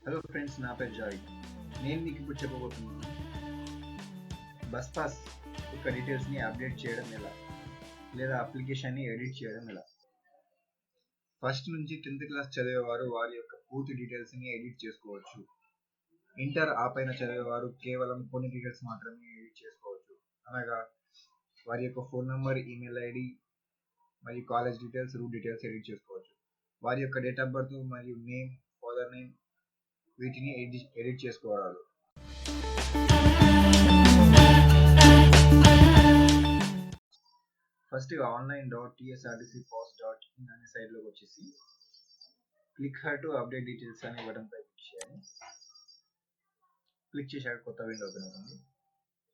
Hello friends, నా పేరు Joy. నేను మీకు ఇప్పుడు చెప్పబోతున్నాను బస్ పాస్ యొక్క డీటెయిల్స్ని అప్డేట్ చేయడం ఎలా, లేదా అప్లికేషన్ని ఎడిట్ చేయడం ఎలా. ఫస్ట్ నుంచి 10th క్లాస్ చదివేవారు వారి యొక్క పూర్తి డీటెయిల్స్ని ఎడిట్ చేసుకోవచ్చు. ఇంటర్ ఆపైన చదివేవారు కేవలం కొన్ని డీటెయిల్స్ మాత్రమే ఎడిట్ చేసుకోవచ్చు. అనగా వారి యొక్క ఫోన్ నంబర్, ఈమెయిల్ ఐడి మరియు college details, route details edit చేసుకోవచ్చు. వారి యొక్క డేట్ ఆఫ్ బర్త్ మరియు నేమ్, ఫాదర్ నేమ్ వీటిని ఎడిట్ చేసుకోవాలి. ఫస్ట్ online.tsrtcpass.in అనే సైట్లోకి వచ్చేసి click here to update details అనే బటన్ పై క్లిక్ చేయాలి. క్లిక్ చేశాక కొత్త విండో ఓపెన్ అవుతుంది.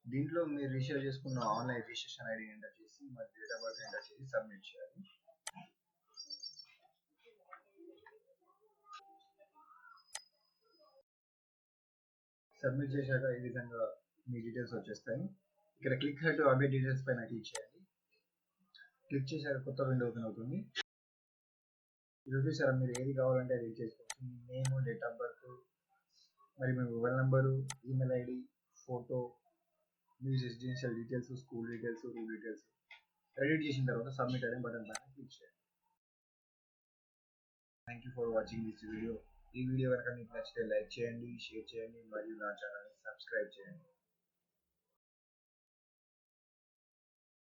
దీంట్లో మీరు రిజిస్టర్ చేసుకున్న ఆన్లైన్ రిజిస్ట్రేషన్ ఐడి ఎంటర్ చేసి మరియు డేట్ ఆఫ్ బర్త్ ఎంటర్ చేసి సబ్మిట్ చేయాలి. సబ్మిట్ చేశాక ఈ విధంగా మీ డీటెయిల్స్ వచ్చేస్తాయి. ఇక్కడ click here to update details పైన క్లిక్ చేయండి. క్లిక్ చేశాక కొత్త విండో ఓపెన్ అవుతుంది. ఇది చూసారా, మీరు ఏది కావాలంటే అది చేసుకోవచ్చు. మీ నేమ్, డేట్ ఆఫ్ బర్త్ మరి మీ mobile number, email ID, photo, మీ residential details, school details, rule details edit చేసిన తర్వాత సబ్మిట్ అనే బటన్ పైన క్లిక్ చేయండి. Thank you for watching this video. ఈ వీడియో కనుక మీకు నచ్చితే లైక్ చేయండి, షేర్ చేయండి మరియు నా ఛానల్ని సబ్స్క్రైబ్ చేయండి.